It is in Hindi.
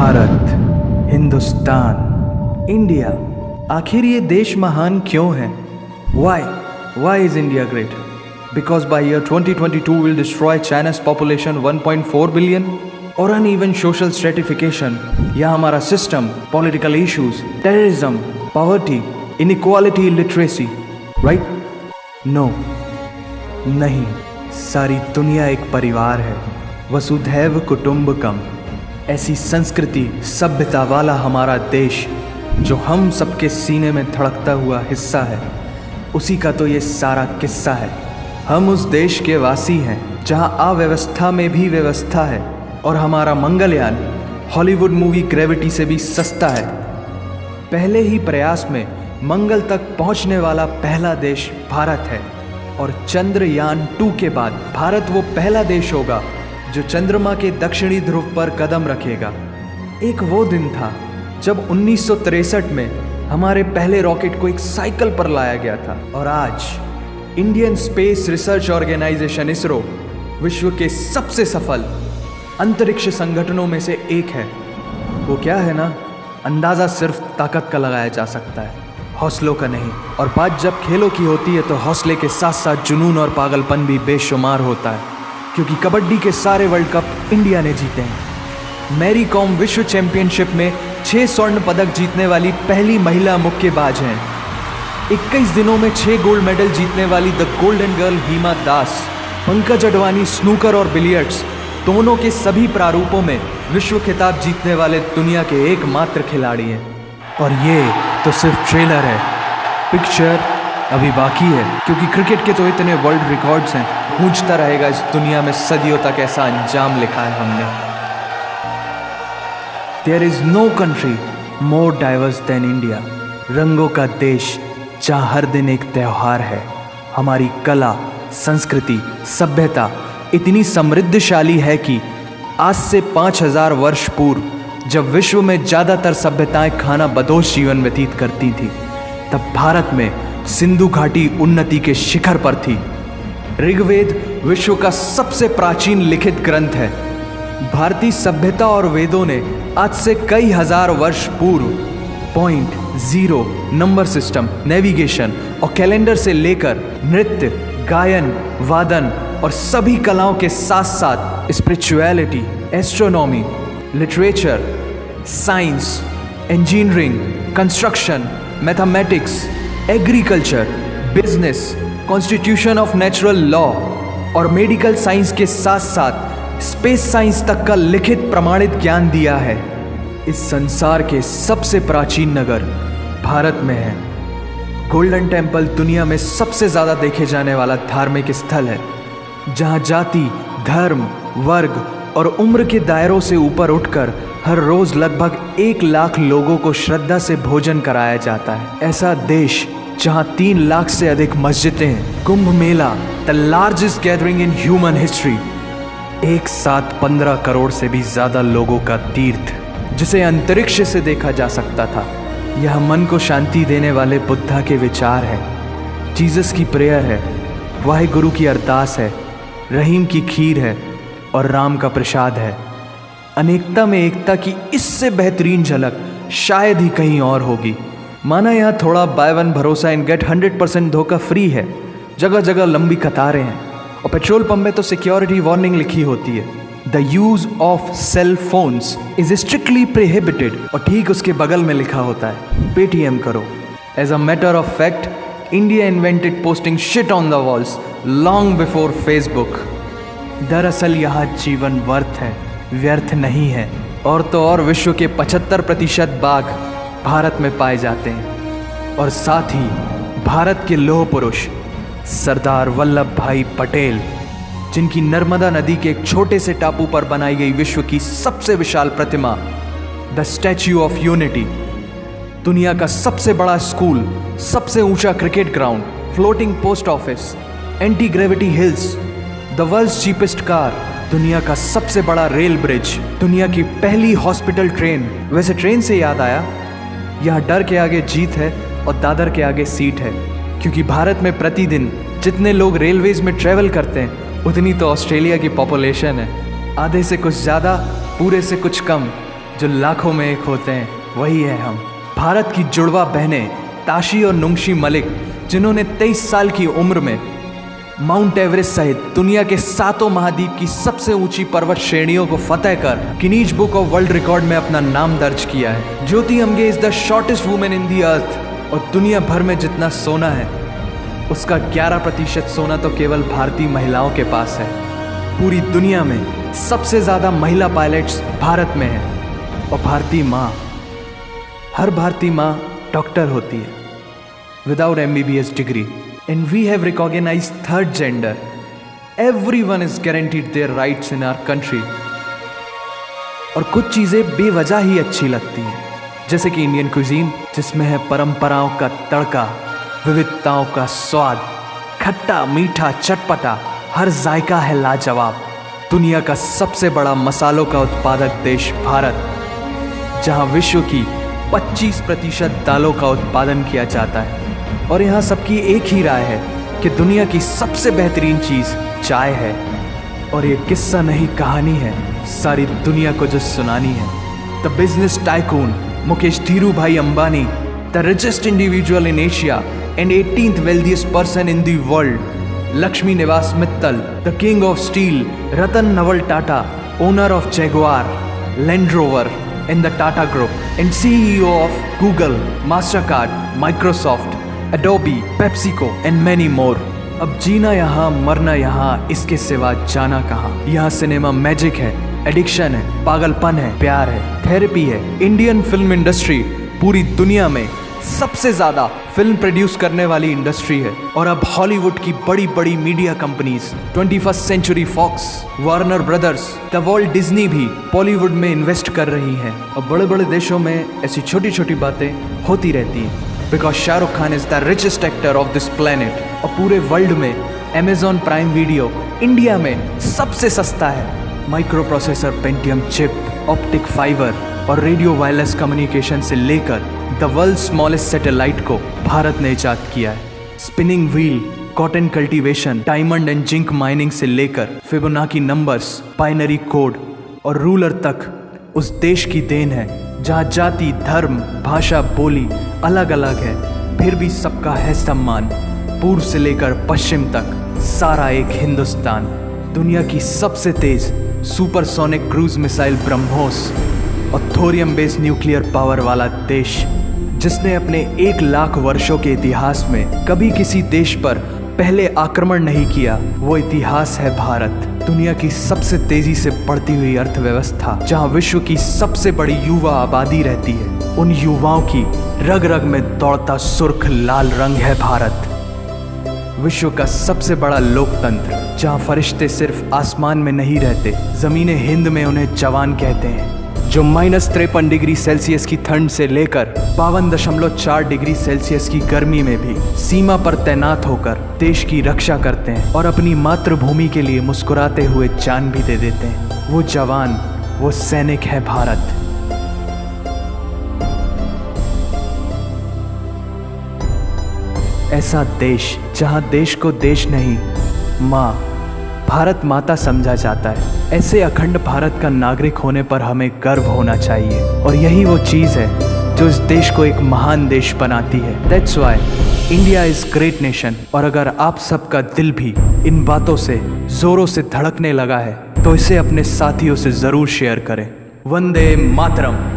भारत, हिंदुस्तान, इंडिया, आखिर ये देश महान क्यों है? Why is India great? Because by year 2022 will destroy China's population 1.4 billion? और uneven social stratification या हमारा system, political issues, terrorism, poverty, inequality, literacy, right? No, नहीं, सारी दुनिया एक परिवार है, वसुधैव कुटुंबकम। ऐसी संस्कृति, सभ्यता वाला हमारा देश जो हम सबके सीने में धड़कता हुआ हिस्सा है, उसी का तो ये सारा किस्सा है। हम उस देश के वासी हैं जहां अव्यवस्था में भी व्यवस्था है, और हमारा मंगलयान हॉलीवुड मूवी ग्रेविटी से भी सस्ता है। पहले ही प्रयास में मंगल तक पहुंचने वाला पहला देश भारत है, और चंद्रयान 2 के बाद भारत वो पहला देश होगा जो चंद्रमा के दक्षिणी ध्रुव पर कदम रखेगा। एक वो दिन था जब 1963 में हमारे पहले रॉकेट को एक साइकिल पर लाया गया था, और आज Indian space research organisation ISRO विश्व के सबसे सफल अंतरिक्ष संगठनों में से एक है। वो क्या है ना, अंदाज़ा सिर्फ ताकत का लगाया जा सकता है, हौसलों का नहीं। और बात जब खेलों की होती है तो हौसले के साथ साथ जुनून और पागलपन भी बेशुमार होता है, क्योंकि कबड्डी के सारे वर्ल्ड कप इंडिया ने जीते हैं। मैरी कॉम विश्व चैंपियनशिप में 6 स्वर्ण पदक जीतने वाली पहली महिला मुक्केबाज हैं। 21 दिनों में 6 गोल्ड मेडल जीतने वाली the golden girl Hima Das. Pankaj Advani snooker और बिलियर्ड्स दोनों के सभी प्रारूपों में विश्व खिताब जीतने वाले दुनिया के एकमात्र खिलाड़ी हैं। और ये तो सिर्फ ट्रेलर है, पिक्चर अभी बाकी है, क्योंकि क्रिकेट के तो इतने वर्ल्ड रिकॉर्ड्स हैं, गूंजता रहेगा इस दुनिया में सदियों तक ऐसा अंजाम लिखा है हमने। There is no country more diverse than India, रंगों का देश जहाँ हर दिन एक त्यौहार है। हमारी कला, संस्कृति, सभ्यता इतनी समृद्धशाली है कि आज से 5000 वर्ष पूर्व जब विश्व में ज़्यादातर सभ्यताएं खाना बदोश जीवन व्यतीत करती थी, तब भारत में सिंधु घाटी उन्नति के शिखर पर थी। ऋग्वेद विश्व का सबसे प्राचीन लिखित ग्रंथ है। भारतीय सभ्यता और वेदों ने आज से कई हजार वर्ष पूर्व point, zero, number system, navigation और कैलेंडर से लेकर नृत्य, गायन, वादन और सभी कलाओं के साथ साथ spirituality, astronomy, literature, science, engineering, construction, mathematics, agriculture, business, constitution of natural law और मेडिकल साइंस के साथ साथ स्पेस साइंस तक का लिखित प्रमाणित ज्ञान दिया है। इस संसार के सबसे प्राचीन नगर भारत में है। गोल्डन टेम्पल दुनिया में सबसे ज़्यादा देखे जाने वाला धार्मिक स्थल है, जहाँ जाति, धर्म, वर्ग और उम्र के दायरों से ऊपर उठकर हर रोज लगभग 1 लाख लोगों को श्रद्धा से भोजन कराया जाता है। ऐसा देश जहां 3 लाख से अधिक मस्जिदें हैं। Kumbh Mela, the largest gathering in human history, एक साथ 15 करोड़ से भी ज्यादा लोगों का तीर्थ, जिसे अंतरिक्ष से देखा जा सकता था। यह मन को शांति देने वाले बुद्धा के विचार है, जीसस की प्रेयर है, वाहिगुरु की अरदास है, रहीम की खीर है और राम का प्रसाद है। अनेकता में एकता की इससे बेहतरीन झलक शायद ही कहीं और होगी। माना यहाँ थोड़ा बाय वन भरोसा एंड गेट 100% धोखा फ्री है, जगह जगह लंबी कतारें हैं, और पेट्रोल पंप में तो सिक्योरिटी वार्निंग लिखी होती है, the use of cell phones is strictly prohibited, और ठीक उसके बगल में लिखा होता है पेटीएम करो। As a matter of fact, India invented posting shit on the walls long before Facebook. दरअसल यहाँ जीवन वर्थ है, व्यर्थ नहीं है। और तो और विश्व के 75% बाघ भारत में पाए जाते हैं, और साथ ही भारत के लौह पुरुष सरदार वल्लभ भाई पटेल, जिनकी नर्मदा नदी के एक छोटे से टापू पर बनाई गई विश्व की सबसे विशाल प्रतिमा द स्टैच्यू ऑफ यूनिटी, दुनिया का सबसे बड़ा स्कूल, सबसे ऊंचा cricket ground, floating post office, anti gravity hills, the world's cheapest car, दुनिया का सबसे बड़ा रेल ब्रिज, दुनिया की पहली हॉस्पिटल ट्रेन। वैसे ट्रेन से याद आया, यहाँ डर के आगे जीत है और दादर के आगे सीट है, क्योंकि भारत में प्रतिदिन जितने लोग रेलवेज में ट्रैवल करते हैं उतनी तो ऑस्ट्रेलिया की पॉपुलेशन है। आधे से कुछ ज़्यादा, पूरे से कुछ कम, जो लाखों में एक होते हैं, वही है हम। भारत की जुड़वा बहनें ताशी और नुंगशी मलिक, जिन्होंने 23 साल की उम्र में माउंट एवरेस्ट सहित दुनिया के 7 महाद्वीप की सबसे ऊंची पर्वत श्रेणियों को फतेह कर Guinness book of world record में अपना नाम दर्ज किया है। Jyoti Amge is the shortest women in the earth, और दुनिया भर में जितना सोना है उसका 11% सोना तो केवल भारतीय महिलाओं के पास है। पूरी दुनिया में सबसे ज़्यादा महिला पायलट्स भारत में हैं, और हर भारतीय माँ डॉक्टर होती है without MBBS degree. And we have recognized third gender. Everyone is guaranteed their rights in our country. और कुछ चीज़ें बेवजह ही अच्छी लगती हैं, जैसे कि इंडियन क्विजीन, जिसमें है परंपराओं का तड़का, विविधताओं का स्वाद, खट्टा मीठा चटपटा, हर जायका है लाजवाब। दुनिया का सबसे बड़ा मसालों का उत्पादक देश भारत, जहां विश्व की 25% दालों का उत्पादन किया जाता है। और यहाँ सबकी एक ही राय है कि दुनिया की सबसे बेहतरीन चीज़ चाय है। और ये किस्सा नहीं, कहानी है सारी दुनिया को जो सुनानी है। The business tycoon Mukesh Dhirubhai Ambani, the richest individual in Asia and 18th wealthiest person in the world, Lakshmi Niwas Mittal, the king of steel Ratan Naval Tata, owner of Jaguar, Land Rover and the Tata group and CEO of Google, Mastercard, Microsoft, Adobe, PepsiCo and many more। अब जीना यहाँ, मरना यहाँ, इसके सिवा जाना कहाँ। यहाँ सिनेमा मैजिक है, एडिक्शन है, पागलपन है, प्यार है, थेरेपी है। इंडियन फिल्म इंडस्ट्री पूरी दुनिया में सबसे ज़्यादा फिल्म प्रोड्यूस करने वाली इंडस्ट्री है। और अब हॉलीवुड की बड़ी बड़ी media companies, 21st century Fox, Warner Brothers, the Walt Disney भी बॉलीवुड में इन्वेस्ट कर रही हैं। और बड़े बड़े देशों में ऐसी छोटी छोटी बातें होती रहती हैं, because Shahrukh Khan is the richest actor of this planet. और पूरे वर्ल्ड में Amazon प्राइम वीडियो इंडिया में सबसे सस्ता है। Micro processor, Pentium chip, optic fibre और रेडियो वायरलेस कम्युनिकेशन से लेकर द वर्ल्ड स्मॉलेस्ट सैटेलाइट को भारत ने इजाद किया है। Spinning wheel, cotton cultivation, diamond and zinc mining से लेकर फिबोनाची नंबर्स, बाइनरी कोड और रूलर तक उस देश की देन है, जहाँ जाति, धर्म, भाषा, बोली अलग अलग है, फिर भी सबका है सम्मान। पूर्व से लेकर पश्चिम तक सारा एक हिंदुस्तान। दुनिया की सबसे तेज सुपरसोनिक क्रूज मिसाइल ब्रह्मोस और थोरियम बेस्ड न्यूक्लियर पावर वाला देश, जिसने अपने 1 लाख वर्षों के इतिहास में कभी किसी देश पर पहले आक्रमण नहीं किया, वो इतिहास है भारत। दुनिया की सबसे तेजी से बढ़ती हुई अर्थव्यवस्था, जहां विश्व की सबसे बड़ी युवा आबादी रहती है, उन युवाओं की रग रग में दौड़ता सुर्ख लाल रंग है भारत। विश्व का सबसे बड़ा लोकतंत्र, जहां फरिश्ते सिर्फ आसमान में नहीं रहते, जमीन हिंद में उन्हें जवान कहते हैं, जो -53 डिग्री सेल्सियस की ठंड से लेकर 52.4 डिग्री सेल्सियस की गर्मी में भी सीमा पर तैनात होकर देश की रक्षा करते हैं और अपनी मातृभूमि के लिए मुस्कुराते हुए जान भी दे देते हैं। वो जवान, वो सैनिक है भारत। ऐसा देश जहां देश को देश नहीं, माँ, भारत माता समझा जाता है। ऐसे अखंड भारत का नागरिक होने पर हमें गर्व होना चाहिए, और यही वो चीज़ है जो इस देश को एक महान देश बनाती है। That's why India is great nation. और अगर आप सबका दिल भी इन बातों से ज़ोरों से धड़कने लगा है, तो इसे अपने साथियों से ज़रूर शेयर करें। वंदे मातरम।